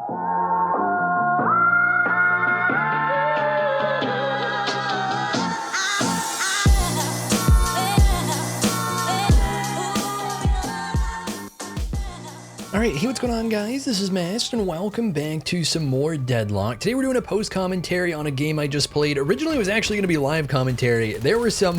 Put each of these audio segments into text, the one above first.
Alright, hey, what's going on, guys? This is Mast, and welcome back to some more Deadlock. Today we're doing a post-commentary on a game I just played. Originally it was actually going to be live commentary. There were some,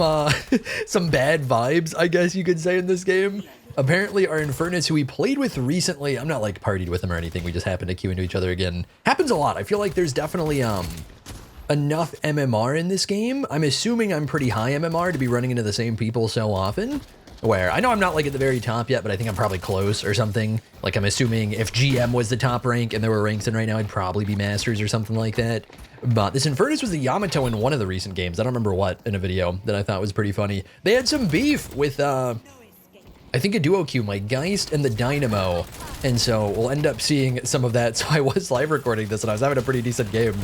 some bad vibes, I guess you could say, in this game. Apparently our Infernus, who we played with recently, I'm not like partied with him or anything, we just happened to queue into each other again. Happens a lot. I feel like there's definitely, enough MMR in this game. I'm assuming I'm pretty high MMR to be running into the same people so often. Where I know I'm not like at the very top yet, but I think I'm probably close or something. Like I'm assuming if GM was the top rank and there were ranks in right now, I'd probably be Masters or something like that. But this Infernus was the Yamato in one of the recent games. I don't remember what in a video that I thought was pretty funny. They had some beef with, I think a duo queue, my Geist and the Dynamo. And so we'll end up seeing some of that. So I was live recording this and I was having a pretty decent game,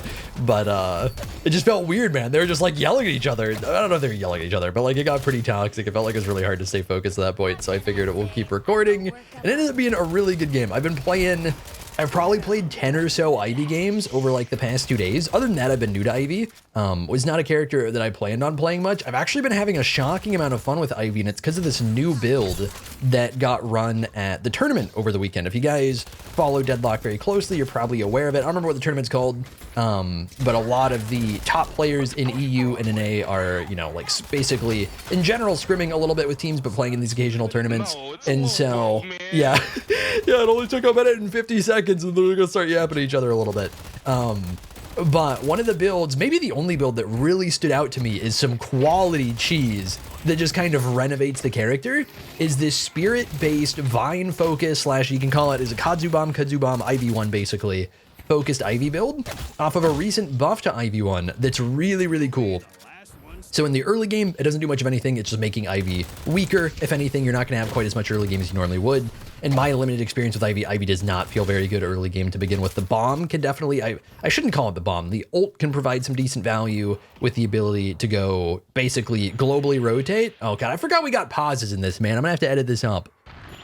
but it just felt weird, man. They were just like yelling at each other. I don't know if they were yelling at each other, but like it got pretty toxic. It felt like it was really hard to stay focused at that point. So I figured we'll keep recording, and it ended up being a really good game. I've probably played 10 or so Ivy games over like the past 2 days. Other than that, I've been new to Ivy. Was not a character that I planned on playing much. I've actually been having a shocking amount of fun with Ivy, and it's because of this new build that got run at the tournament over the weekend. If you guys follow Deadlock very closely, you're probably aware of it. I don't remember what the tournament's called, but a lot of the top players in EU and NA are, you know, like basically in general scrimming a little bit with teams, but playing in these occasional tournaments. And so, yeah, yeah, it only took a minute and 50 seconds, and they're gonna start yapping at each other a little bit. But one of the builds, maybe the only build that really stood out to me is some quality cheese that just kind of renovates the character, is this spirit-based vine focus slash, you can call it, is a Kadzubom Ivy 1 basically, focused Ivy build off of a recent buff to Ivy 1 that's really, really cool. So in the early game, it doesn't do much of anything. It's just making Ivy weaker. If anything, you're not going to have quite as much early game as you normally would. In my limited experience with Ivy, Ivy does not feel very good early game to begin with. The bomb can definitely, I shouldn't call it the bomb. The ult can provide some decent value with the ability to go basically globally rotate. Oh God, I forgot we got pauses in this, man. I'm gonna have to edit this up.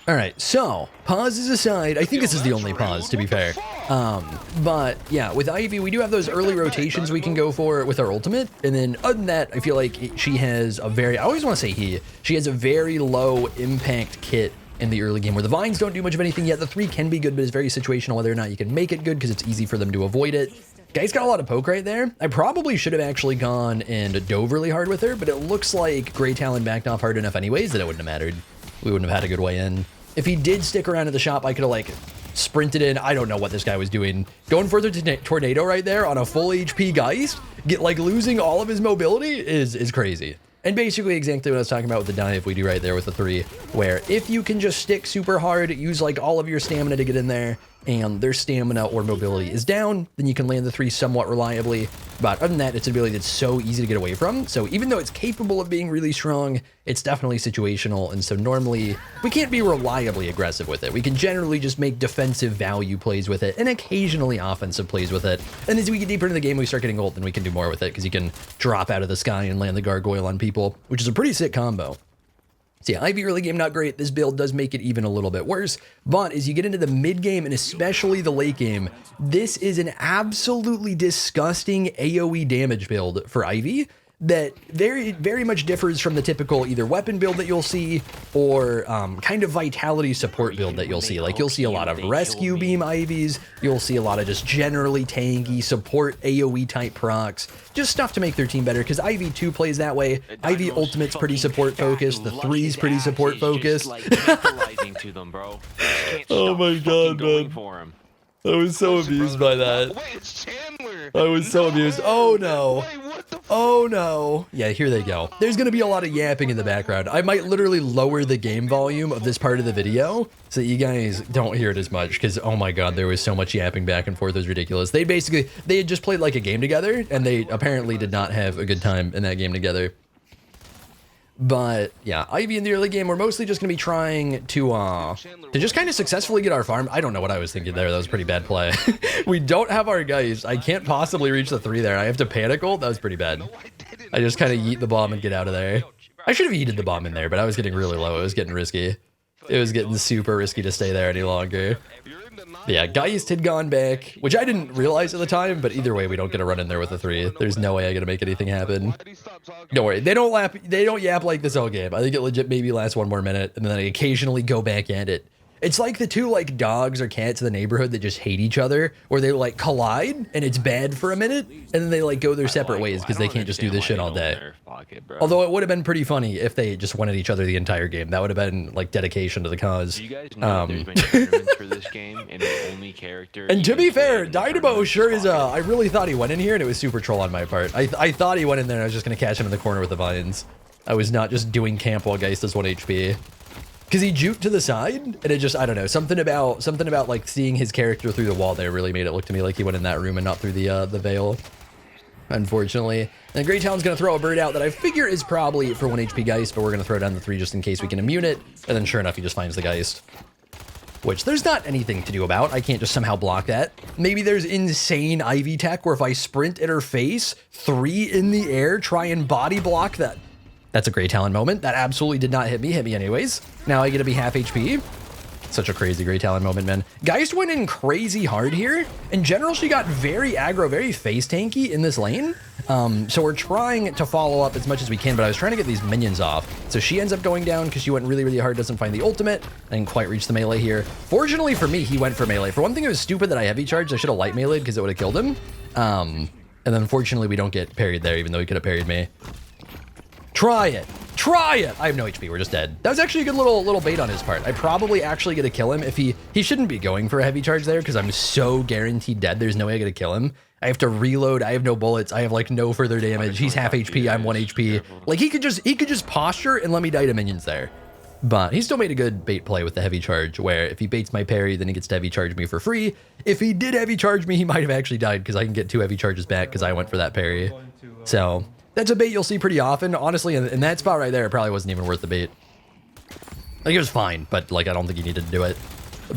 All right, so pauses aside, I think this is the only pause, to be fair. But yeah, with Ivy, we do have those early rotations we can go for with our ultimate. And then other than that, I feel like she has a very, I always want to say she has a very low impact kit in the early game where the vines don't do much of anything yet. The 3 can be good, but it's very situational whether or not you can make it good because it's easy for them to avoid it. Guy's got a lot of poke right there. I probably should have actually gone and dove really hard with her, but it looks like Grey Talon backed off hard enough anyways that it wouldn't have mattered. We wouldn't have had a good way in. If he did stick around at the shop, I could have like sprinted in. I don't know what this guy was doing. Going further to Tornado right there on a full HP Geist, losing all of his mobility is crazy. And basically exactly what I was talking about with the dive we do right there with the 3, where if you can just stick super hard, use like all of your stamina to get in there, and their stamina or mobility is down, then you can land the 3 somewhat reliably. But other than that, it's an ability that's so easy to get away from. So even though it's capable of being really strong, it's definitely situational. And so normally we can't be reliably aggressive with it. We can generally just make defensive value plays with it and occasionally offensive plays with it. And as we get deeper into the game, we start getting ult, then we can do more with it because you can drop out of the sky and land the gargoyle on people, which is a pretty sick combo. So yeah, Ivy early game, not great. This build does make it even a little bit worse. But as you get into the mid game and especially the late game, this is an absolutely disgusting AoE damage build for Ivy that very much differs from the typical either weapon build that you'll see or kind of vitality support build that you'll see. Like you'll see a lot of rescue beam Ivies, you'll see a lot of just generally tanky support AoE type procs, just stuff to make their team better because Ivy 2 plays that way. Ivy Ultimate's pretty support focused, the 3's pretty support focused. Oh my God, man. I was so amused by that. I was so amused. Oh no. Oh no. Yeah, here they go. There's gonna be a lot of yapping in the background. I might literally lower the game volume of this part of the video so that you guys don't hear it as much because oh my God, there was so much yapping back and forth. It was ridiculous. They had just played like a game together and they apparently did not have a good time in that game together. But yeah, Ivy in the early game, we're mostly just gonna be trying to just kind of successfully get our farm. I don't know what I was thinking there. That was a pretty bad play. We don't have our guys. I can't possibly reach the 3 there. I have to panic ult. That was pretty bad. I just kind of yeet the bomb and get out of there. I should have yeeted the bomb in there, but I was getting really low. It was getting risky. It was getting super risky to stay there any longer. Yeah, Geist had gone back, which I didn't realize at the time, but either way, we don't get a run in there with a 3. There's no way I gotta make anything happen. Don't worry, they don't yap like this all game. I think it legit maybe lasts 1 more minute, and then I occasionally go back at it. It's like the 2 like dogs or cats in the neighborhood that just hate each other, where they like collide and it's bad for a minute, and then they like go their separate ways because they can't just do this shit all day. Although it would have been pretty funny if they just went at each other the entire game. That would have been like dedication to the cause. You guys know there's been tournaments for this game, and the only character. And to be fair, Dynamo sure is I really thought he went in here, and it was super troll on my part. I thought he went in there, and I was just gonna catch him in the corner with the vines. I was not just doing camp while Geist is 1 HP. Because he juked to the side, and it just, I don't know, something about like seeing his character through the wall there really made it look to me like he went in that room and not through the veil, unfortunately. And Grey Talon's going to throw a bird out that I figure is probably for 1 HP Geist, but we're going to throw down the 3 just in case we can immune it, and then sure enough, he just finds the Geist. Which there's not anything to do about. I can't just somehow block that. Maybe there's insane Ivy tech where if I sprint at her face, 3 in the air, try and body block that. That's a Grey Talon moment. That absolutely did not hit me anyways. Now I get to be half HP. Such a crazy Grey Talon moment, man. Geist went in crazy hard here. In general, she got very aggro, very face tanky in this lane. So we're trying to follow up as much as we can, but I was trying to get these minions off. So she ends up going down because she went really, really hard, doesn't find the ultimate. I didn't quite reach the melee here. Fortunately for me, he went for melee. For one thing, it was stupid that I heavy charged. I should have light melee'd because it would have killed him. And then unfortunately, we don't get parried there, even though he could have parried me. Try it. Try it. I have no HP. We're just dead. That was actually a good little bait on his part. I probably actually get to kill him if he shouldn't be going for a heavy charge there because I'm so guaranteed dead. There's no way I get to kill him. I have to reload. I have no bullets. I have like no further damage. He's half HP. I'm 1 HP. Like he could just posture and let me die to minions there. But he still made a good bait play with the heavy charge where if he baits my parry, then he gets to heavy charge me for free. If he did heavy charge me, he might have actually died because I can get 2 heavy charges back because I went for that parry. So that's a bait you'll see pretty often. Honestly, in that spot right there, it probably wasn't even worth the bait. Like, it was fine, but, like, I don't think you needed to do it.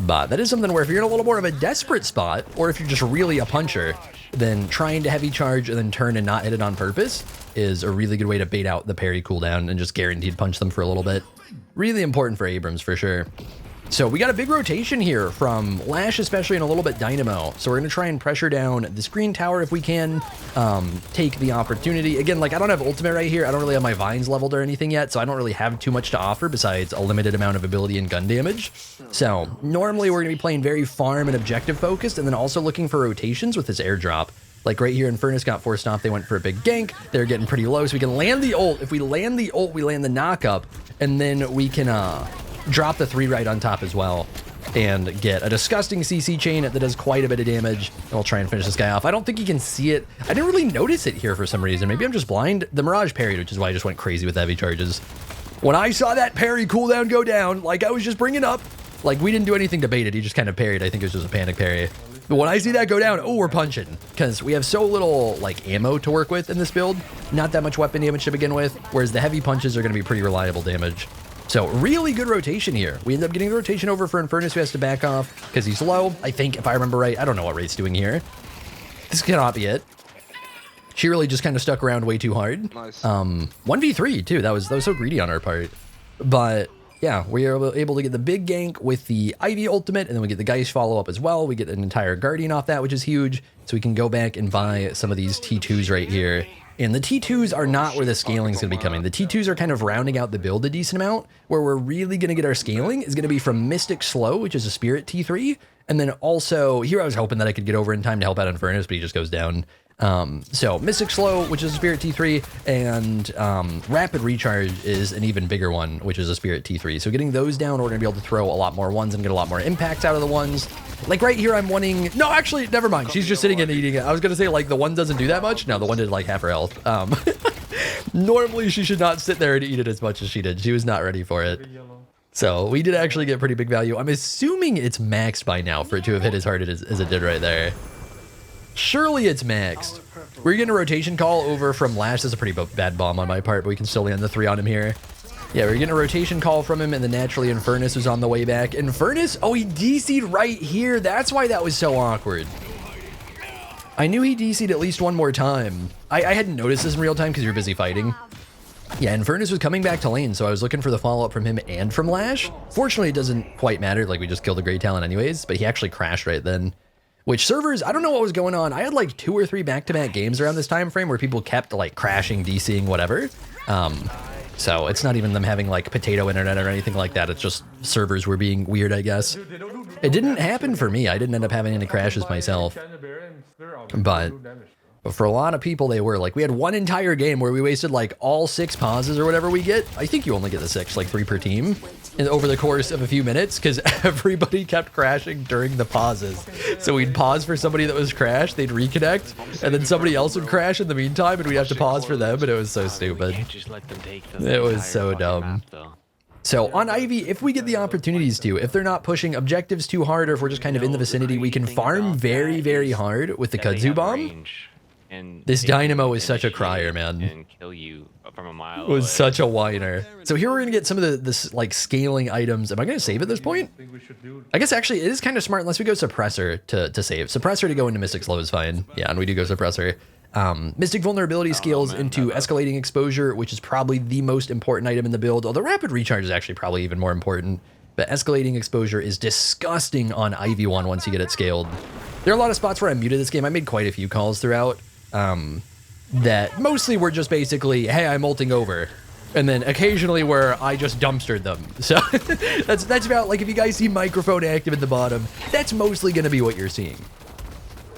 But that is something where if you're in a little more of a desperate spot, or if you're just really a puncher, then trying to heavy charge and then turn and not hit it on purpose is a really good way to bait out the parry cooldown and just guaranteed punch them for a little bit. Really important for Abrams, for sure. So we got a big rotation here from Lash, especially, and a little bit Dynamo. So we're going to try and pressure down this green tower if we can, take the opportunity. Again, like, I don't have ultimate right here. I don't really have my vines leveled or anything yet, so I don't really have too much to offer besides a limited amount of ability and gun damage. So normally we're going to be playing very farm and objective focused, and then also looking for rotations with this airdrop. Like right here, Infernus got forced off. They went for a big gank. They're getting pretty low, so we can land the ult. If we land the ult, we land the knock-up, and then we can drop the 3 right on top as well and get a disgusting CC chain that does quite a bit of damage. And we'll try and finish this guy off. I don't think you can see it. I didn't really notice it here for some reason. Maybe I'm just blind. The Mirage parried, which is why I just went crazy with heavy charges. When I saw that parry cooldown go down, like I was just bringing up, like we didn't do anything to bait it. He just kind of parried. I think it was just a panic parry. But when I see that go down, oh, we're punching. Because we have so little, like, ammo to work with in this build. Not that much weapon damage to begin with. Whereas the heavy punches are going to be pretty reliable damage. So really good rotation here. We end up getting the rotation over for Infernus, who has to back off because he's low. I think, if I remember right, I don't know what Wraith's doing here. This cannot be it. She really just kind of stuck around way too hard. Nice. 1v3 too. That was so greedy on our part. But yeah, we are able to get the big gank with the Ivy ultimate, and then we get the Geist follow up as well. We get an entire Guardian off that, which is huge. So we can go back and buy some of these T2s right here. And the T2s are not where the scaling is going to be coming. The T2s are kind of rounding out the build a decent amount. Where we're really going to get our scaling is going to be from Mystic Slow, which is a Spirit T3. And then also, here I was hoping that I could get over in time to help out Infernus, but he just goes down. So Mystic Slow, which is a Spirit T3, and Rapid Recharge is an even bigger one, which is a Spirit T3. So getting those down, we're going to be able to throw a lot more ones and get a lot more impacts out of the ones. Like right here, I'm wanting... No, actually, never mind. She's just sitting and eating it. I was going to say, like, the one doesn't do that much. No, the one did, like, half her health. Normally, she should not sit there and eat it as much as she did. She was not ready for it. So we did actually get pretty big value. I'm assuming it's maxed by now for it to have hit as hard as it did right there. Surely it's maxed. We're getting a rotation call over from Lash. That's a pretty bad bomb on my part, but we can still land the 3 on him here. Yeah, we're getting a rotation call from him, and then naturally Infernus was on the way back. Infernus? Oh, he DC'd right here. That's why that was so awkward. I knew he DC'd at least one more time. I hadn't noticed this in real time because you're busy fighting. Yeah, Infernus was coming back to lane, so I was looking for the follow-up from him and from Lash. Fortunately, it doesn't quite matter, like we just killed a Grey Talon anyways, but he actually crashed right then. Which servers, I don't know what was going on. I had like 2 or 3 back-to-back games around this time frame where people kept like crashing, DCing, whatever. So it's not even them having like potato internet or anything like that. It's just servers were being weird, I guess. It didn't happen for me. I didn't end up having any crashes myself. But for a lot of people, they were. Like, we had one entire game where we wasted like all 6 pauses or whatever we get. I think you only get the 6, like 3 per team, and over the course of a few minutes, because everybody kept crashing during the pauses. So we'd pause for somebody that was crashed, they'd reconnect, and then somebody else would crash in the meantime, and we'd have to pause for them, and it was so stupid. It was so dumb. So on Ivy, if we get the opportunities to, if they're not pushing objectives too hard, or if we're just kind of in the vicinity, we can farm very, very hard with the Kudzu Bomb. This Dynamo is such a crier, man. And kill you from a mile It was away. such a whiner. So here we're gonna get some of the like scaling items. Am I gonna save at this point? I guess actually it is kind of smart unless we go Suppressor to save. Suppressor to go into Mystic Slow is fine. Yeah, and we do go Suppressor. Mystic Vulnerability scales into Escalating Exposure, which is probably the most important item in the build, although Rapid Recharge is actually probably even more important. But Escalating Exposure is disgusting on Ivy 1 once you get it scaled. There are a lot of spots where I muted this game. I made quite a few calls throughout. That mostly were just basically, hey, I'm ulting over, and then occasionally where I just dumpstered them. So that's about, like, if you guys see microphone active at the bottom, that's mostly going to be what you're seeing.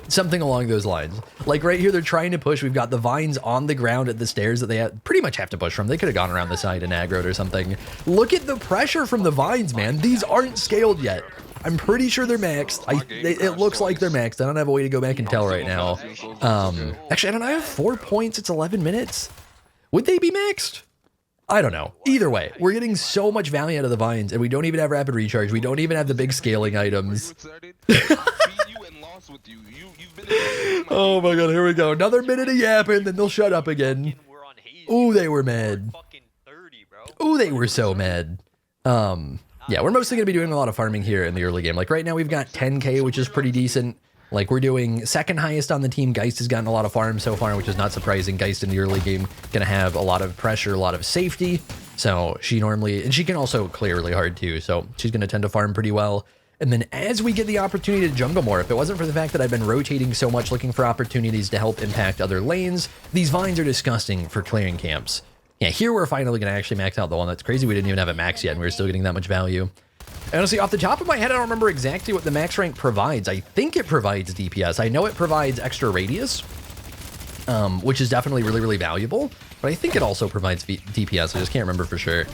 Something along those lines. Like right here, they're trying to push. We've got the vines on the ground at the stairs that they pretty much have to push from. They could have gone around the side and aggroed or something. Look at the pressure from the vines, man. These aren't scaled yet. I'm pretty sure they're maxed. It looks like they're maxed. I don't have a way to go back and tell right now. Actually, I don't know. I have 4 points. It's 11 minutes. Would they be maxed? I don't know. Either way, we're getting so much value out of the vines, and we don't even have rapid recharge. We don't even have the big scaling items. Oh my god, here we go. Another minute of yapping, then they'll shut up again. Ooh, they were mad. Ooh, they were so mad. Yeah, we're mostly going to be doing a lot of farming here in the early game. Like right now we've got 10k, which is pretty decent. Like we're doing second highest on the team. Geist has gotten a lot of farms so far, which is not surprising. Geist in the early game going to have a lot of pressure, a lot of safety. So she normally, and she can also clear really hard too. So she's going to tend to farm pretty well. And then as we get the opportunity to jungle more, if it wasn't for the fact that I've been rotating so much looking for opportunities to help impact other lanes, these vines are disgusting for clearing camps. Yeah, here we're finally going to actually max out the one. That's crazy. We didn't even have it max yet, and we were still getting that much value. And honestly, off the top of my head, I don't remember exactly what the max rank provides. I think it provides DPS. I know it provides extra radius, which is definitely really, really valuable. But I think it also provides DPS. I just can't remember for sure.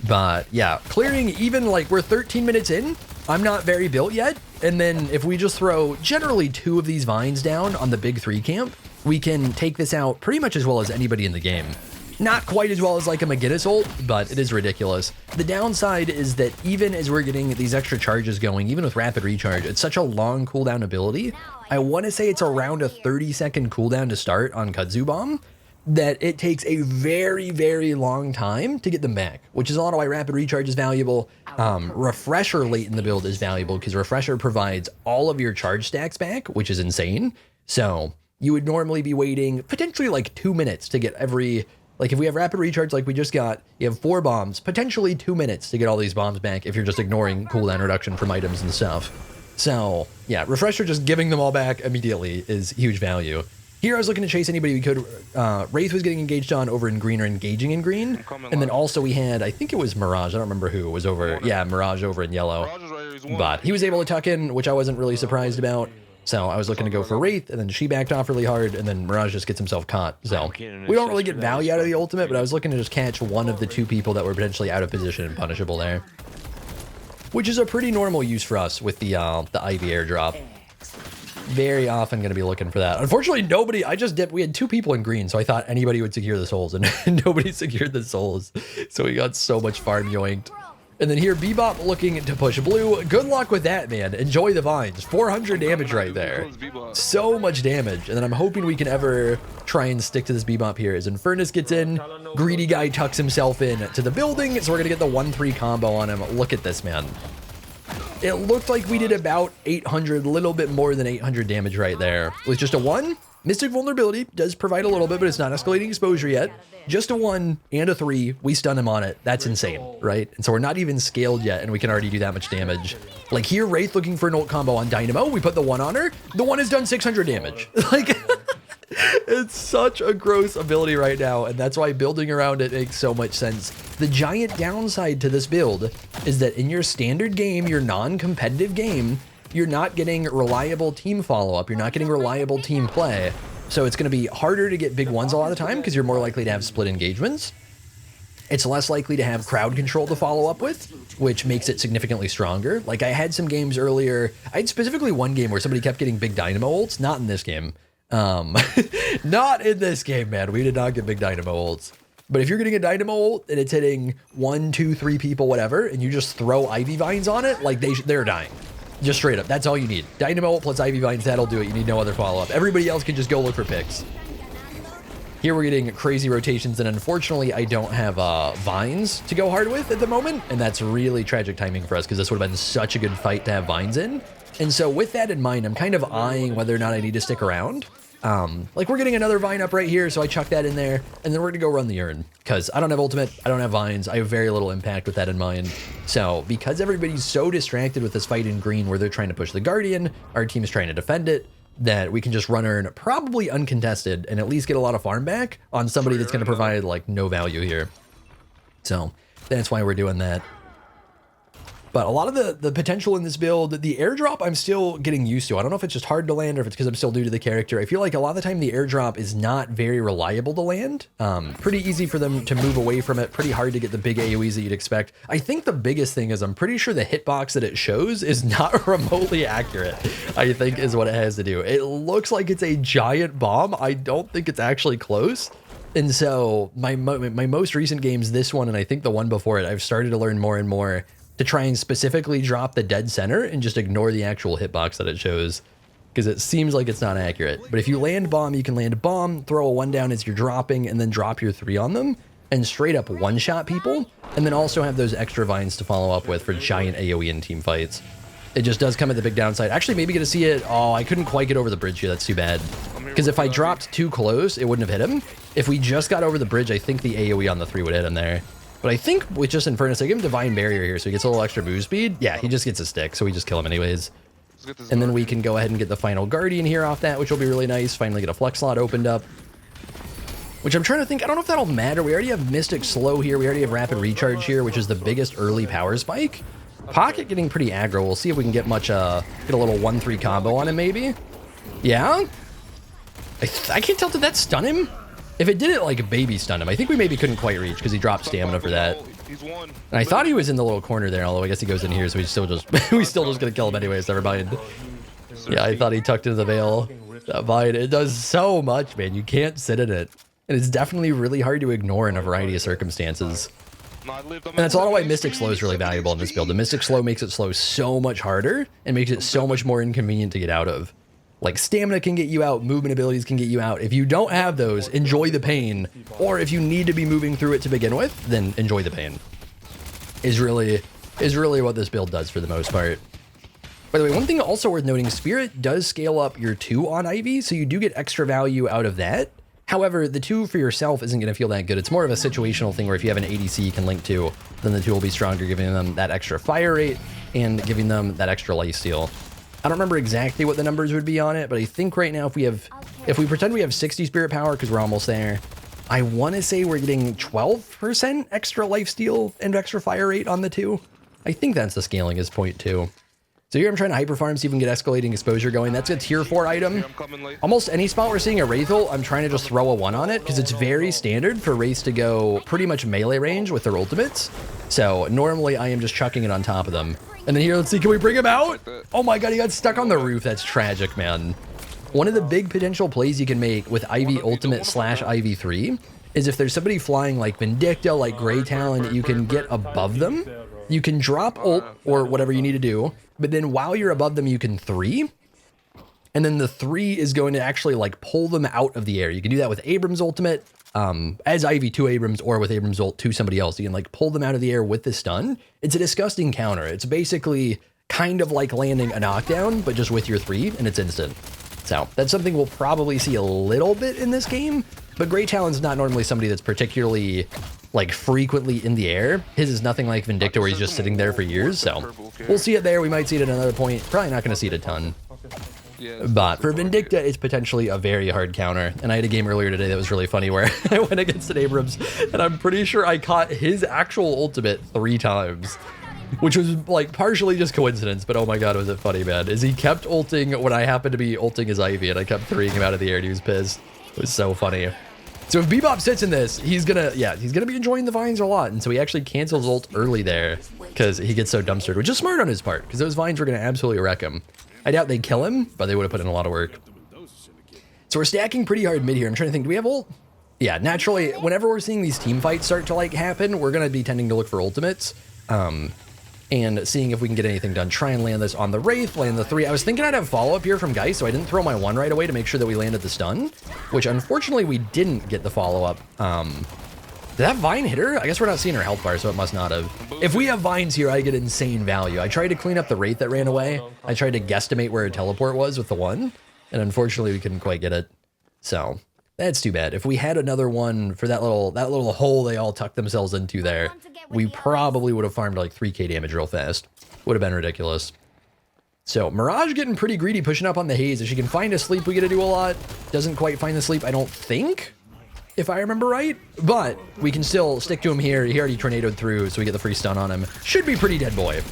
But yeah, clearing even like we're 13 minutes in, I'm not very built yet. And then if we just throw generally 2 of these vines down on the big 3 camp, we can take this out pretty much as well as anybody in the game. Not quite as well as like a McGinnis ult, but it is ridiculous. The downside is that even as we're getting these extra charges going, even with rapid recharge, it's such a long cooldown ability. I want to say it's around a 30-second cooldown to start on Kudzu Bomb, that it takes a very, very long time to get them back, which is a lot of why rapid recharge is valuable. Refresher late in the build is valuable because Refresher provides all of your charge stacks back, which is insane. So you would normally be waiting potentially like 2 minutes to get every... Like if we have rapid recharge like we just got, you have 4 bombs, potentially 2 minutes to get all these bombs back if you're just ignoring cooldown reduction from items and stuff. So yeah, Refresher just giving them all back immediately is huge value. Here I was looking to chase anybody we could. Wraith was getting engaged on over in green or engaging in green. And then also we had, I think it was Mirage, I don't remember who, was over, yeah, Mirage over in yellow. But he was able to tuck in, which I wasn't really surprised about. So I was looking to go for Wraith, and then she backed off really hard, and then Mirage just gets himself caught. So we don't really get value out of the ultimate, but I was looking to just catch one of the 2 people that were potentially out of position and punishable there. Which is a pretty normal use for us with the Ivy airdrop. Very often going to be looking for that. Unfortunately, nobody, we had 2 people in green, so I thought anybody would secure the souls, and nobody secured the souls. So we got so much farm yoinked. And then here, Bebop looking to push blue. Good luck with that, man. Enjoy the vines. 400 damage right there. So much damage. And then I'm hoping we can ever try and stick to this Bebop here. As Infernus gets in, greedy guy tucks himself in to the building. So we're going to get the 1-3 combo on him. Look at this, man. It looked like we did about 800, a little bit more than 800 damage right there. With just a 1, Mystic Vulnerability does provide a little bit, but it's not escalating exposure yet. Just a 1 and a 3, we stun him on it. That's insane, right? And so we're not even scaled yet, and we can already do that much damage. Like here, Wraith looking for an ult combo on Dynamo. We put the 1 on her. The 1 has done 600 damage. Like, it's such a gross ability right now, and that's why building around it makes so much sense. The giant downside to this build is that in your standard game, your non-competitive game, you're not getting reliable team follow-up. You're not getting reliable team play. So it's going to be harder to get big ones a lot of the time because you're more likely to have split engagements. It's less likely to have crowd control to follow up with, which makes it significantly stronger. Like I had some games earlier, I had specifically one game where somebody kept getting big Dynamo ults, not in this game. Not in this game, man. We did not get big Dynamo ults. But if you're getting a Dynamo ult and it's hitting 1, 2, 3 people, whatever, and you just throw Ivy Vines on it, like they're dying. Just straight up. That's all you need. Dynamo ult plus Ivy Vines, that'll do it. You need no other follow-up. Everybody else can just go look for picks. Here we're getting crazy rotations, and unfortunately, I don't have Vines to go hard with at the moment, and that's really tragic timing for us because this would have been such a good fight to have Vines in. And so with that in mind, I'm kind of eyeing whether or not I need to stick around. Like we're getting another Vine up right here, so I chuck that in there, and then we're gonna go run the urn because I don't have ultimate, I don't have Vines, I have very little impact with that in mind. So because everybody's so distracted with this fight in green where they're trying to push the Guardian, our team is trying to defend it, that we can just run urn probably uncontested and at least get a lot of farm back on somebody that's gonna provide like no value here. So that's why we're doing that. But a lot of the potential in this build, the airdrop I'm still getting used to. I don't know if it's just hard to land or if it's because I'm still new to the character. I feel like a lot of the time the airdrop is not very reliable to land. Pretty easy for them to move away from it. Pretty hard to get the big AoEs that you'd expect. I think the biggest thing is I'm pretty sure the hitbox that it shows is not remotely accurate, I think is what it has to do. It looks like it's a giant bomb. I don't think it's actually close. And so my most recent games, this one and I think the one before it, I've started to learn more and more to try and specifically drop the dead center and just ignore the actual hitbox that it shows because it seems like it's not accurate. But if you land bomb, you can land bomb, throw a 1 down as you're dropping, and then drop your 3 on them and straight up one-shot people, and then also have those extra Vines to follow up with for giant AoE and team fights. It just does come at the big downside. Actually, maybe get to see it. Oh, I couldn't quite get over the bridge here. That's too bad. Because if I dropped too close, it wouldn't have hit him. If we just got over the bridge, I think the AoE on the 3 would hit him there. But I think with just Infernus, I give him Divine Barrier here, so he gets a little extra move speed. Yeah, he just gets a stick, so we just kill him anyways. And then we can go ahead and get the final Guardian here off that, which will be really nice. Finally get a flex slot opened up. Which I'm trying to think, I don't know if that'll matter. We already have Mystic Slow here. We already have Rapid Recharge here, which is the biggest early power spike. Pocket getting pretty aggro. We'll see if we can get much, get a little 1-3 combo on him maybe. Yeah? I can't tell, did that stun him? If it did it like a baby stun him, I think we maybe couldn't quite reach because he dropped stamina for that. And I thought he was in the little corner there, although I guess he goes in here, so we still just gonna kill him anyways, never mind. Yeah, I thought he tucked into the veil. That Vine, it does so much, man. You can't sit in it. And it's definitely really hard to ignore in a variety of circumstances. And that's a lot of why Mystic Slow is really valuable in this build. The Mystic Slow makes it slow so much harder and makes it so much more inconvenient to get out of. Like stamina can get you out, movement abilities can get you out. If you don't have those, enjoy the pain. Or if you need to be moving through it to begin with, then enjoy the pain. Is really what this build does for the most part. By the way, one thing also worth noting, Spirit does scale up your 2 on Ivy, so you do get extra value out of that. However, the 2 for yourself isn't going to feel that good. It's more of a situational thing where if you have an ADC you can link to, then the 2 will be stronger, giving them that extra fire rate and giving them that extra lifesteal. I don't remember exactly what the numbers would be on it, but I think right now if we pretend we have 60 spirit power, because we're almost there, I want to say we're getting 12% extra lifesteal and extra fire rate on the 2. I think that's the scaling is 0.2. So here I'm trying to hyper farm, see if we can get escalating exposure going. That's a tier 4 item. Almost any spot we're seeing a Wraith ult, I'm trying to just throw a 1 on it because it's very standard for Wraiths to go pretty much melee range with their ultimates. So normally I am just chucking it on top of them. And then here, let's see, can we bring him out? Oh my god, he got stuck on the roof. That's tragic, man. One of the big potential plays you can make with Ivy Ultimate / Ivy 3 is if there's somebody flying like Vindicta, like Grey Talon, you can get above them. You can drop ult or whatever you need to do, but then while you're above them, you can 3. And then the 3 is going to actually like pull them out of the air. You can do that with Abrams Ultimate, as Ivy to Abrams, or with Abrams ult to somebody else. You can like pull them out of the air with the stun. It's a disgusting counter. It's basically kind of like landing a knockdown, but just with your 3, and it's instant. So that's something we'll probably see a little bit in this game, but Great Talon's not normally somebody that's particularly like frequently in the air. His is nothing like Vindicta where he's just sitting there for years, so we'll see it there. We might see it at another point. Probably not going to see it a ton. But for Vindicta, it's potentially a very hard counter. And I had a game earlier today that was really funny where I went against an Abrams, and I'm pretty sure I caught his actual ultimate 3 times. Which was like partially just coincidence, but oh my god, was it funny, man. Is he kept ulting when I happened to be ulting his Ivy, and I kept throwing him out of the air and he was pissed. It was so funny. So if Bebop sits in this, he's gonna be enjoying the vines a lot, and so he actually cancels ult early there because he gets so dumpstered, which is smart on his part, because those vines were gonna absolutely wreck him. I doubt they'd kill him, but they would have put in a lot of work. So we're stacking pretty hard mid here. I'm trying to think, do we have ult? Yeah, naturally, whenever we're seeing these team fights start to like happen, we're gonna be tending to look for ultimates. And seeing if we can get anything done. Try and land this on the Wraith, land the 3. I was thinking I'd have follow-up here from Geist, so I didn't throw my 1 right away to make sure that we landed the stun, which unfortunately we didn't get the follow-up. Did that Vine hit her? I guess we're not seeing her health bar, so it must not have. If we have Vines here, I get insane value. I tried to clean up the Wraith that ran away. I tried to guesstimate where her teleport was with the 1, and unfortunately we couldn't quite get it. So that's too bad. If we had another one for that little hole they all tucked themselves into there, we probably would have farmed like 3k damage real fast. Would have been ridiculous. So Mirage getting pretty greedy, pushing up on the Haze. If she can find a sleep, we get to do a lot. Doesn't quite find the sleep, I don't think, if I remember right. But we can still stick to him here. He already tornadoed through, so we get the free stun on him. Should be pretty dead boy.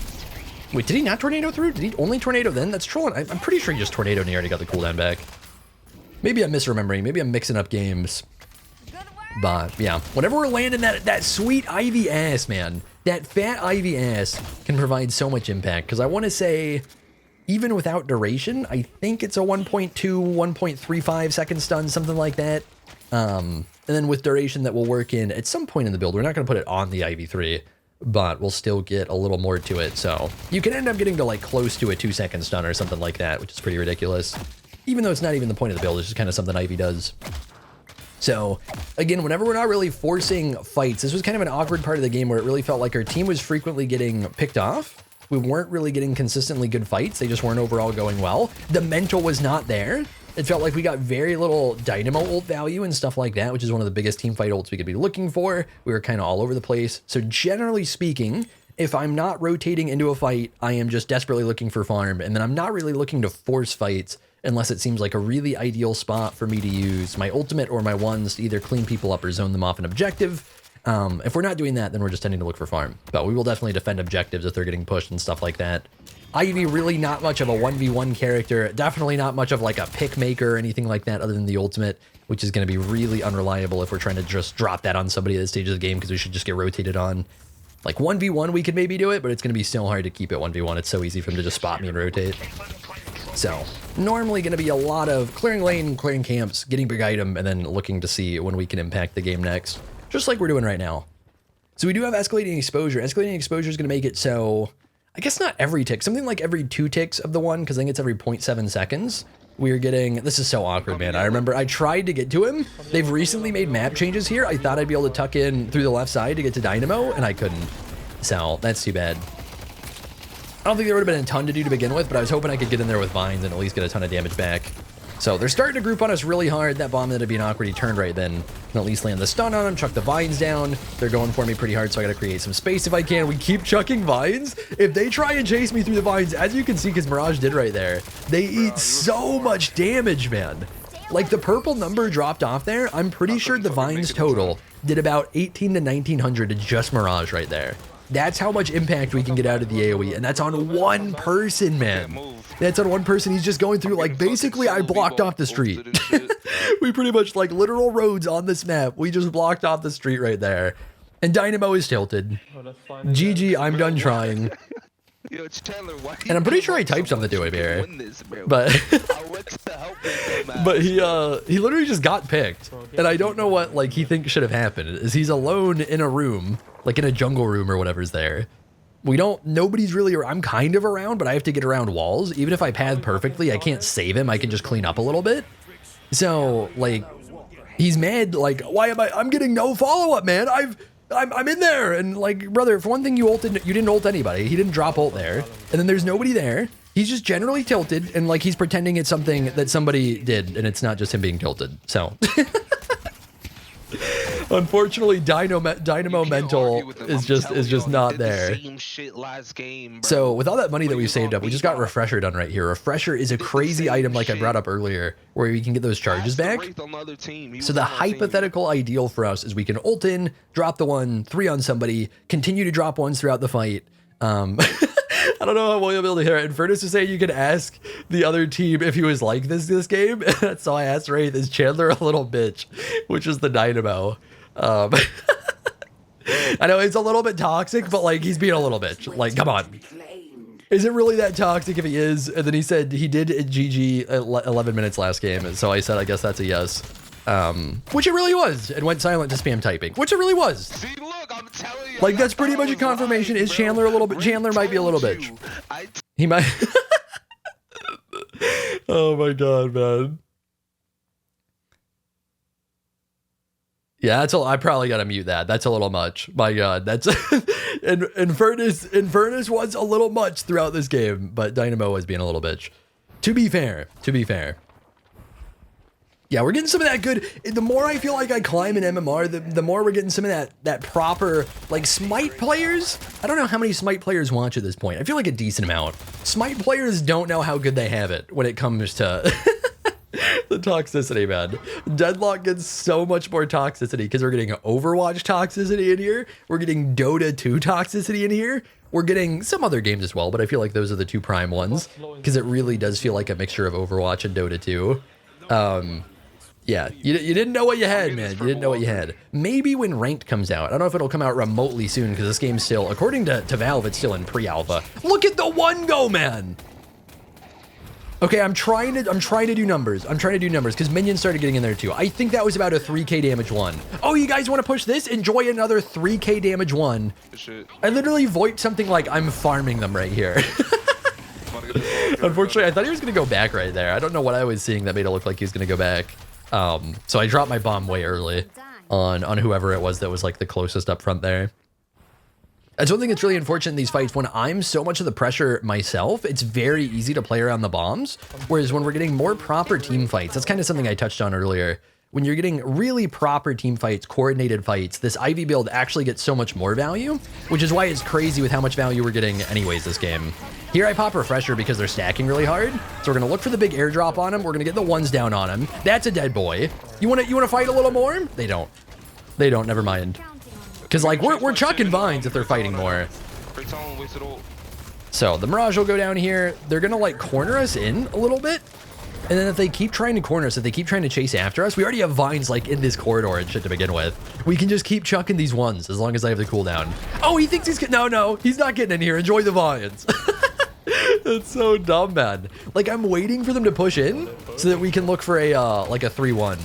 Wait, did he not tornado through? Did he only tornado then? That's trolling. I'm pretty sure he just tornadoed and he already got the cooldown back. Maybe I'm misremembering. Maybe I'm mixing up games. But yeah, whenever we're landing that sweet Ivy ass, man, that fat Ivy ass can provide so much impact. Because I want to say, even without duration, I think it's a 1.2, 1.35 second stun, something like that. And then with duration, that will work in at some point in the build. We're not going to put it on the Ivy 3, but we'll still get a little more to it. So you can end up getting to like close to a 2-second stun or something like that, which is pretty ridiculous. Even though it's not even the point of the build, it's just kind of something Ivy does. So, again, whenever we're not really forcing fights, this was kind of an awkward part of the game where it really felt like our team was frequently getting picked off. We weren't really getting consistently good fights. They just weren't overall going well. The mental was not there. It felt like we got very little Dynamo ult value and stuff like that, which is one of the biggest team fight ults we could be looking for. We were kind of all over the place. So generally speaking, if I'm not rotating into a fight, I am just desperately looking for farm. And then I'm not really looking to force fights unless it seems like a really ideal spot for me to use my ultimate or my ones to either clean people up or zone them off an objective. If we're not doing that, then we're just tending to look for farm. But we will definitely defend objectives if they're getting pushed and stuff like that. Ivy really not much of a 1v1 character, definitely not much of like a pick maker or anything like that other than the ultimate, which is going to be really unreliable if we're trying to just drop that on somebody at this stage of the game because we should just get rotated on. Like 1v1 we could maybe do it, but it's going to be so hard to keep it 1v1. It's so easy for him to just spot me and rotate. So normally going to be a lot of clearing lane, clearing camps, getting big item, and then looking to see when we can impact the game next, just like we're doing right now. So we do have escalating exposure. Escalating exposure is going to make it so, I guess not every tick, something like every 2 ticks of the one, because I think it's every 0.7 seconds. We're getting, this is so awkward, man. I remember I tried to get to him. They've recently made map changes here. I thought I'd be able to tuck in through the left side to get to Dynamo, and I couldn't. So that's too bad. I don't think there would have been a ton to do to begin with, but I was hoping I could get in there with vines and at least get a ton of damage back. So they're starting to group on us really hard. That bomb ended up being awkward. He turned right then. Can at least land the stun on him, chuck the vines down. They're going for me pretty hard, so I got to create some space if I can. We keep chucking vines. If they try and chase me through the vines, as you can see, because Mirage did right there, they eat so much damage, man. Like the purple number dropped off there. I'm pretty sure the vines total did about 18 to 1900 to just Mirage right there. That's how much impact we can get out of the AoE, and that's on one person, man. That's on one person. He's just going through, like, basically I blocked off the street. We pretty much, like, literal roads on this map. We just blocked off the street right there. And Dynamo is tilted. GG, I'm done trying. And I'm pretty sure I typed something to him here. But but he literally just got picked. And I don't know what like he thinks should have happened. Is he's alone in a room, like in a jungle room or whatever's there. Nobody's really, I'm kind of around, but I have to get around walls. Even if I pad perfectly, I can't save him. I can just clean up a little bit. So like he's mad, like, why am I'm getting no follow-up, man. I'm in there. And like, brother, for one thing, you didn't ult anybody. He didn't drop ult there. And then there's nobody there. He's just generally tilted, and like he's pretending it's something that somebody did, and it's not just him being tilted. So, unfortunately, Dynamo mental is just not there. So, with all that money that we've saved up, we just got Refresher done right here. Refresher is a crazy item, like I brought up earlier, where we can get those charges back. So the hypothetical ideal for us is we can ult in, drop the 1, 3 on somebody, continue to drop ones throughout the fight. I don't know how well you'll be able to hear it. And Furnace was saying you could ask the other team if he was like this game. So I asked Wraith, is Chandler a little bitch? Which is the Dynamo. I know it's a little bit toxic, but like he's being a little bitch. Like, come on. Is it really that toxic if he is? And then he said he did GG 11 minutes last game. And so I said, I guess that's a yes. Which it really was. And went silent to spam typing, which it really was. See, look, I'm telling you. Like, that's pretty much a confirmation. Is Chandler a little bit? Chandler might be a little bitch. He might. Oh my God, man. Yeah, that's I probably gotta mute that. That's a little much. My God, that's and Furnace was a little much throughout this game, but Dynamo was being a little bitch. To be fair. Yeah, we're getting some of that good. The more I feel like I climb in MMR, the more we're getting some of that proper, like, Smite players. I don't know how many Smite players watch at this point. I feel like a decent amount. Smite players don't know how good they have it when it comes to the toxicity, man. Deadlock gets so much more toxicity because we're getting Overwatch toxicity in here. We're getting Dota 2 toxicity in here. We're getting some other games as well, but I feel like those are the two prime ones because it really does feel like a mixture of Overwatch and Dota 2. Yeah, you didn't know what you had, man. You didn't know what you had. Maybe when Ranked comes out. I don't know if it'll come out remotely soon because this game's still, according to Valve, it's still in pre-alpha. Look at the 1 go, man. Okay, I'm trying to do numbers. Because minions started getting in there too. I think that was about a 3k damage 1. Oh, you guys want to push this? Enjoy another 3k damage 1. I literally voiced something like I'm farming them right here. Unfortunately, I thought he was going to go back right there. I don't know what I was seeing that made it look like he was going to go back. So I dropped my bomb way early on whoever it was that was like the closest up front there. That's one thing that's really unfortunate in these fights. When I'm so much of the pressure myself, it's very easy to play around the bombs. Whereas when we're getting more proper team fights, that's kind of something I touched on earlier. When you're getting really proper team fights, coordinated fights, this Ivy build actually gets so much more value, which is why it's crazy with how much value we're getting anyways this game. Here I pop Refresher because they're stacking really hard. So we're gonna look for the big airdrop on him. We're gonna get the 1s down on him. That's a dead boy. You wanna fight a little more? They don't. Never mind. Because like we're chucking vines if they're fighting more. So the Mirage will go down here. They're gonna like corner us in a little bit. And then if they keep trying to corner us, if they keep trying to chase after us, we already have vines like in this corridor and shit to begin with. We can just keep chucking these 1s as long as I have the cooldown. Oh, he thinks he's no, he's not getting in here. Enjoy the vines. That's so dumb, man. Like I'm waiting for them to push in so that we can look for a like a 3-1.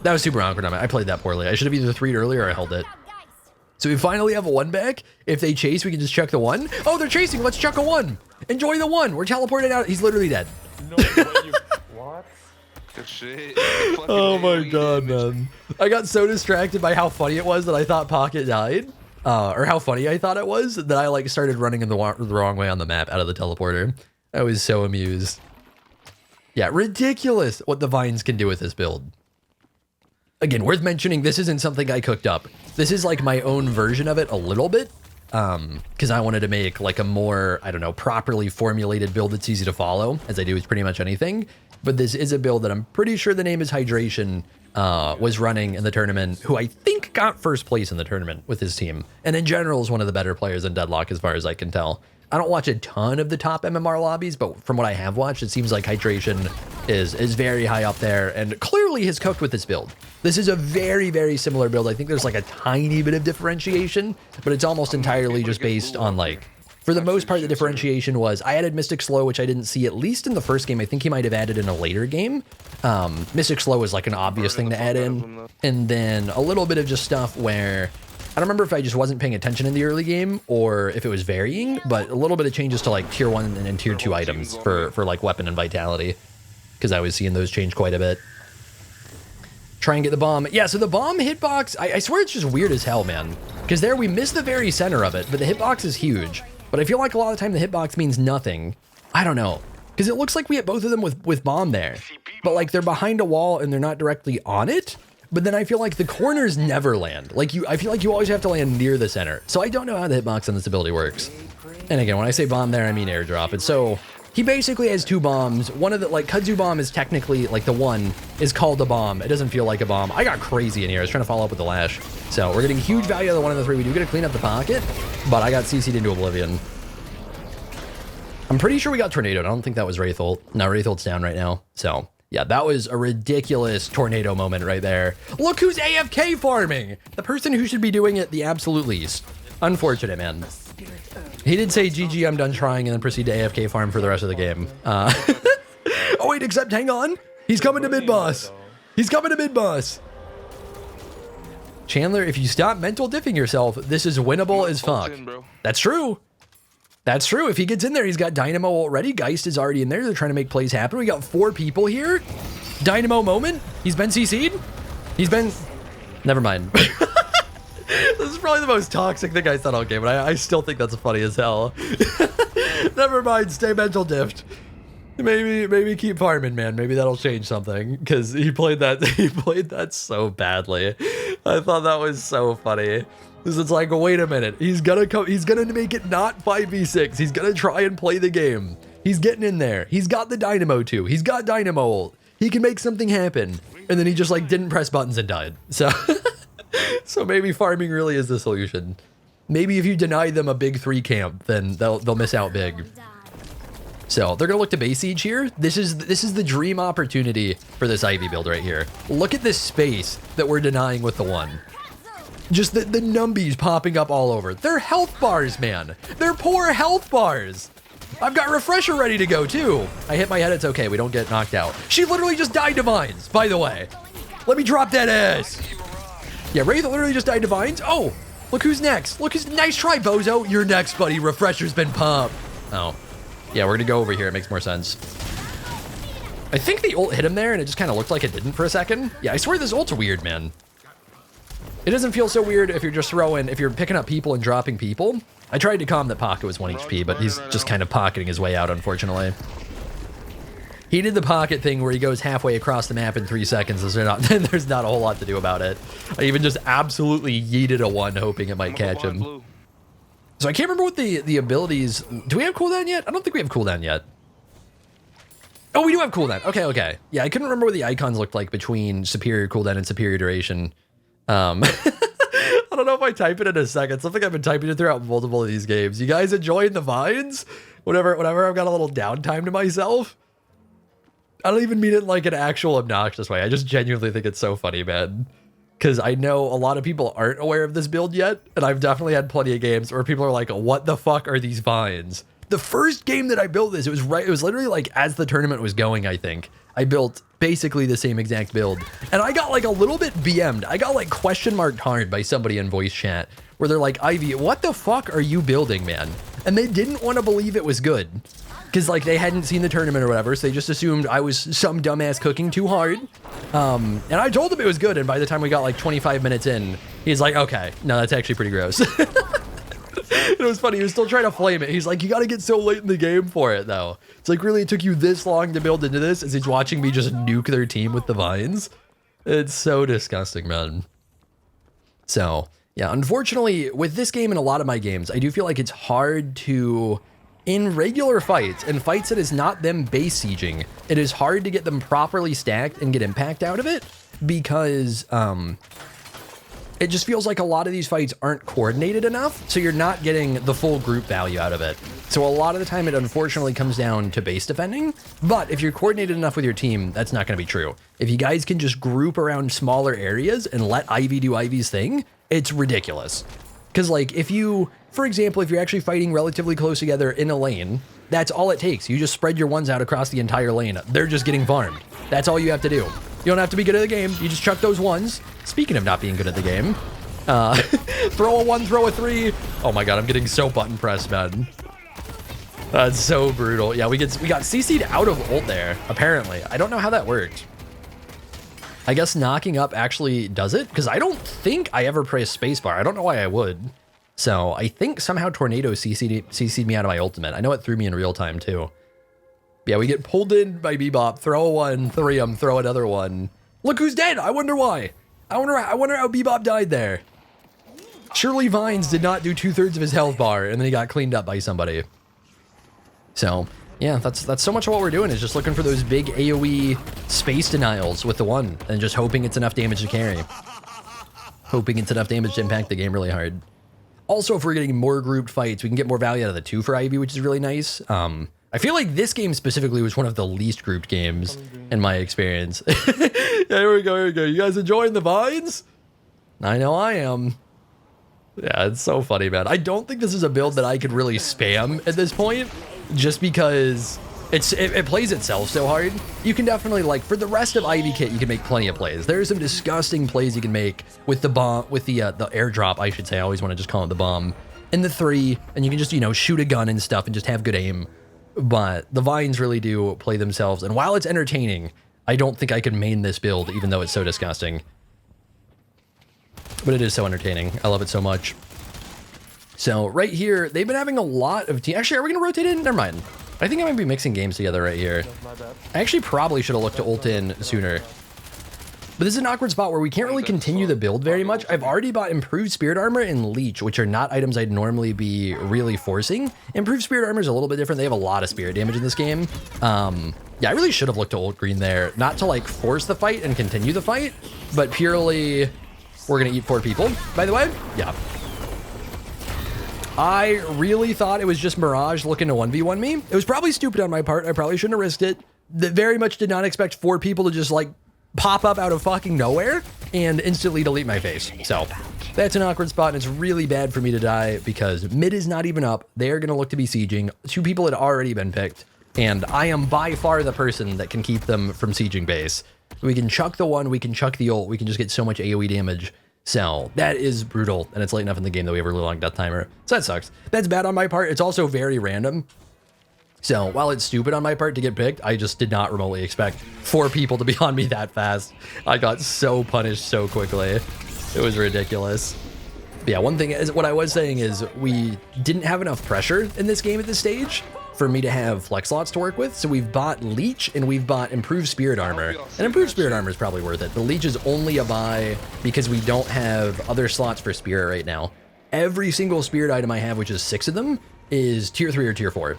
That was super awkward on me. I played that poorly. I should have either 3'd earlier or I held it. So we finally have a 1 back. If they chase, we can just chuck the 1. Oh, they're chasing. Let's chuck a 1. Enjoy the 1. We're teleported out. He's literally dead. No way, what? Good shit. Oh my God, man. I got so distracted by how funny it was that I thought Pocket died. Or how funny I thought it was that I like started running in the wrong way on the map out of the teleporter. I was so amused. Yeah, ridiculous what the vines can do with this build. Again, worth mentioning, this isn't something I cooked up. This is like my own version of it a little bit. Because I wanted to make like a more, I don't know, properly formulated build that's easy to follow, as I do with pretty much anything. But this is a build that I'm pretty sure the name is Hydration, was running in the tournament, who I think got first place in the tournament with his team. And in general is one of the better players in Deadlock as far as I can tell. I don't watch a ton of the top MMR lobbies, but from what I have watched, it seems like Hydration is very high up there and clearly has cooked with this build. This is a very, very similar build. I think there's like a tiny bit of differentiation, but it's almost entirely just based on like, for the most part, the differentiation was I added Mystic Slow, which I didn't see at least in the first game. I think he might have added in a later game. Mystic Slow is like an obvious thing to add in. And then a little bit of just stuff where I don't remember if I just wasn't paying attention in the early game or if it was varying, but a little bit of changes to like tier 1 and tier 2 items for like weapon and vitality, because I was seeing those change quite a bit. Try and get the bomb. Yeah, so the bomb hitbox, I swear it's just weird as hell, man. Because there we miss the very center of it, but the hitbox is huge. But I feel like a lot of the time the hitbox means nothing. I don't know. Because it looks like we hit both of them with bomb there. But like they're behind a wall and they're not directly on it. But then I feel like the corners never land. Like I feel like you always have to land near the center. So I don't know how the hitbox on this ability works. And again, when I say bomb there, I mean airdrop. And so he basically has 2 bombs. One of the, like, Kudzu bomb is technically, like, the one is called a bomb. It doesn't feel like a bomb. I got crazy in here. I was trying to follow up with the lash. So we're getting huge value out of the 1 of the 3. We do get to clean up the pocket, but I got CC'd into oblivion. I'm pretty sure we got tornadoed. I don't think that was Wraitholt. No, Wraitholt's down right now. So, yeah, that was a ridiculous tornado moment right there. Look who's AFK farming! The person who should be doing it the absolute least. Unfortunate, man. He did say, GG, I'm done trying, and then proceed to AFK farm for the rest of the game. Oh, wait, except hang on. He's coming to mid-boss. He's coming to mid-boss. Chandler, if you stop mental diffing yourself, this is winnable as fuck. That's true. That's true. If he gets in there, he's got Dynamo already. Geist is already in there. They're trying to make plays happen. We got 4 people here. Dynamo moment. He's been CC'd. He's been... Never mind. This is probably the most toxic thing I said all game, but I still think that's funny as hell. Never mind, stay mental diffed. Maybe keep farming, man. Maybe that'll change something. Because he played that so badly. I thought that was so funny. Because it's like, wait a minute. He's gonna make it not 5v6. He's gonna try and play the game. He's getting in there. He's got the Dynamo too. He's got Dynamo ult. He can make something happen. And then he just like didn't press buttons and died. So so maybe farming really is the solution. Maybe if you deny them a big 3 camp, then they'll miss out big. So they're gonna look to base siege here. This is the dream opportunity for this Ivy build right here. Look at this space that we're denying with the 1. Just the numbies popping up all over. They're health bars, man. They're poor health bars. I've got refresher ready to go too. I hit my head, it's okay, we don't get knocked out. She literally just died to vines, by the way. Let me drop that ass. Yeah, Wraith literally just died to vines. Oh, look who's next. Look who's, nice try, Bozo. You're next, buddy. Refresher's been pumped. Oh, yeah, we're gonna go over here. It makes more sense. I think the ult hit him there and it just kind of looked like it didn't for a second. Yeah, I swear this ult's weird, man. It doesn't feel so weird if you're just if you're picking up people and dropping people. I tried to calm that Pocket was 1 HP, but he's just kind of pocketing his way out, unfortunately. He did the pocket thing where he goes halfway across the map in 3 seconds. There's not a whole lot to do about it. I even just absolutely yeeted a 1, hoping it might catch him. So I can't remember what the abilities... Do we have cooldown yet? I don't think we have cooldown yet. Oh, we do have cooldown. Okay. Yeah, I couldn't remember what the icons looked like between superior cooldown and superior duration. I don't know if I type it in a second. Something I've been typing it throughout multiple of these games. You guys enjoying the vines? Whenever I've got a little downtime to myself? I don't even mean it like an actual obnoxious way. I just genuinely think it's so funny, man. Because I know a lot of people aren't aware of this build yet, and I've definitely had plenty of games where people are like, what the fuck are these vines? The first game that I built this, it was literally like as the tournament was going, I think. I built basically the same exact build. And I got like a little bit BM'd. I got like question marked hard by somebody in voice chat where they're like, Ivy, what the fuck are you building, man? And they didn't want to believe it was good. Because like they hadn't seen the tournament or whatever, so they just assumed I was some dumbass cooking too hard. And I told him it was good, and by the time we got like 25 minutes in, he's like, okay, no, that's actually pretty gross. It was funny, he was still trying to flame it. He's like, you gotta get so late in the game for it, though. It's like, really, it took you this long to build into this, as he's watching me just nuke their team with the vines. It's so disgusting, man. So, yeah, unfortunately, with this game and a lot of my games, I do feel like it's hard to... In regular fights, and fights that is not them base sieging, it is hard to get them properly stacked and get impact out of it because it just feels like a lot of these fights aren't coordinated enough, so you're not getting the full group value out of it. So a lot of the time it unfortunately comes down to base defending, but if you're coordinated enough with your team, that's not going to be true. If you guys can just group around smaller areas and let Ivy do Ivy's thing, it's ridiculous. Because like if you... For example, if you're actually fighting relatively close together in a lane, that's all it takes. You just spread your ones out across the entire lane. They're just getting farmed. That's all you have to do. You don't have to be good at the game. You just chuck those ones. Speaking of not being good at the game, throw a 1, throw a 3. Oh my god, I'm getting so button pressed, man. That's so brutal. Yeah, we got CC'd out of ult there, apparently. I don't know how that worked. I guess knocking up actually does it, because I don't think I ever press spacebar. I don't know why I would. So I think somehow Tornado CC'd me out of my ultimate. I know it threw me in real time too. Yeah, we get pulled in by Bebop, throw one, 3-'em, throw another one. Look who's dead. I wonder why. I wonder how Bebop died there. Surely Vines did not do 2/3 of his health bar, and then he got cleaned up by somebody. So yeah, that's so much of what we're doing, is just looking for those big AoE space denials with the one, and just hoping it's enough damage to carry. Hoping it's enough damage to impact the game really hard. Also, if we're getting more grouped fights, we can get more value out of the 2 for Ivy, which is really nice. I feel like this game specifically was one of the least grouped games in my experience. Yeah, here we go. You guys enjoying the vines? I know I am. Yeah, it's so funny, man. I don't think this is a build that I could really spam at this point, just because it plays itself so hard. You can definitely, like, for the rest of Ivy Kit, you can make plenty of plays. There are some disgusting plays you can make with the bomb, with the airdrop, I should say. I always want to just call it the bomb. And the 3, and you can just, you know, shoot a gun and stuff and just have good aim. But the vines really do play themselves. And while it's entertaining, I don't think I could main this build, even though it's so disgusting. But it is so entertaining. I love it so much. So right here, they've been having a lot of team. Actually, are we going to rotate in? Never mind. I think I might be mixing games together right here. I actually probably should have looked to ult in sooner. But this is an awkward spot where we can't really continue the build very much. I've already bought Improved Spirit Armor and Leech, which are not items I'd normally be really forcing. Improved Spirit Armor is a little bit different. They have a lot of spirit damage in this game. Yeah, I really should have looked to ult green there. Not to, like, force the fight and continue the fight, but purely we're going to eat 4 people, by the way. Yeah. I really thought it was just Mirage looking to 1v1 me. It was probably stupid on my part. I probably shouldn't have risked it. Very much did not expect 4 people to just, like, pop up out of fucking nowhere and instantly delete my face. So that's an awkward spot, and it's really bad for me to die because mid is not even up. They're going to look to be sieging. 2 people had already been picked, and I am by far the person that can keep them from sieging base. We can chuck the 1, we can chuck the ult, we can just get so much AoE damage. So that is brutal, and it's late enough in the game that we have a really long death timer. So that sucks. That's bad on my part. It's also very random. So while it's stupid on my part to get picked, I just did not remotely expect 4 people to be on me that fast. I got so punished so quickly. It was ridiculous. But yeah, one thing is, what I was saying is we didn't have enough pressure in this game at this stage for me to have flex slots to work with. So we've bought Leech and we've bought Improved Spirit Armor. And Improved Spirit Armor is probably worth it. The Leech is only a buy because we don't have other slots for Spirit right now. Every single Spirit item I have, which is 6 of them, is tier 3 or tier 4.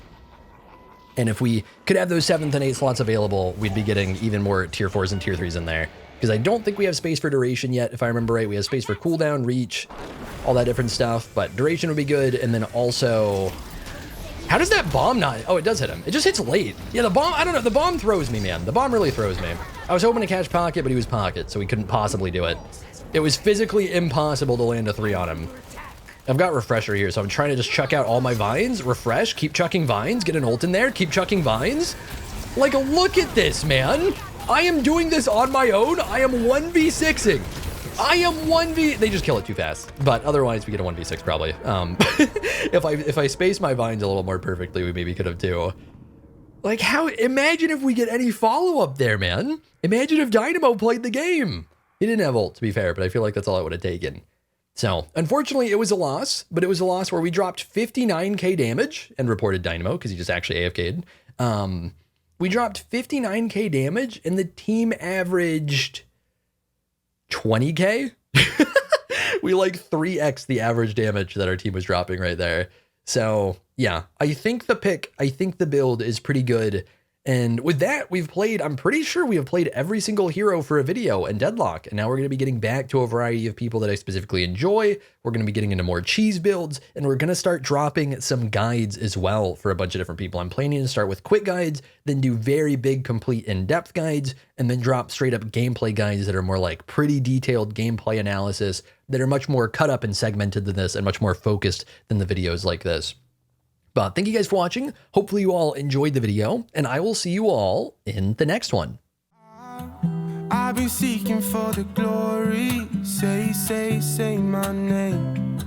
And if we could have those 7th and 8th slots available, we'd be getting even more tier 4s and tier 3s in there. Because I don't think we have space for duration yet. If I remember right, we have space for cooldown, reach, all that different stuff. But duration would be good. And then also, how does that bomb not? Oh, it does hit him. It just hits late. Yeah, the bomb, I don't know. The bomb throws me, man. The bomb really throws me. I was hoping to catch Pocket, but he was Pocket, so we couldn't possibly do it. It was physically impossible to land a 3 on him. I've got Refresher here, so I'm trying to just chuck out all my vines, refresh, keep chucking vines, get an ult in there, keep chucking vines. Like, look at this, man. I am doing this on my own. I am 1v6ing. I am 1v... They just kill it too fast. But otherwise, we get a 1v6 probably. If I space my vines a little more perfectly, we maybe could have too. Like, how... Imagine if we get any follow-up there, man. Imagine if Dynamo played the game. He didn't have ult, to be fair, but I feel like that's all it would have taken. So, unfortunately, it was a loss, but it was a loss where we dropped 59k damage and reported Dynamo because he just actually AFK'd. We dropped 59k damage and the team averaged 20k. We like 3x the average damage that our team was dropping right there. So, yeah, I think the build is pretty good. And with that, we've played, I'm pretty sure we have played every single hero for a video in Deadlock. And now we're going to be getting back to a variety of people that I specifically enjoy. We're going to be getting into more cheese builds, and we're going to start dropping some guides as well for a bunch of different people. I'm planning to start with quick guides, then do very big, complete, in-depth guides, and then drop straight up gameplay guides that are more like pretty detailed gameplay analysis that are much more cut up and segmented than this and much more focused than the videos like this. But thank you guys for watching. Hopefully you all enjoyed the video, and I will see you all in the next one. I've been seeking for the glory. Say my name.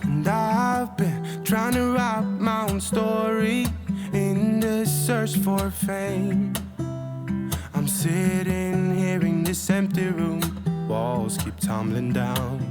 And I've been trying to write my own story in the search for fame. I'm sitting hearing this this empty room. Walls keep tumbling down.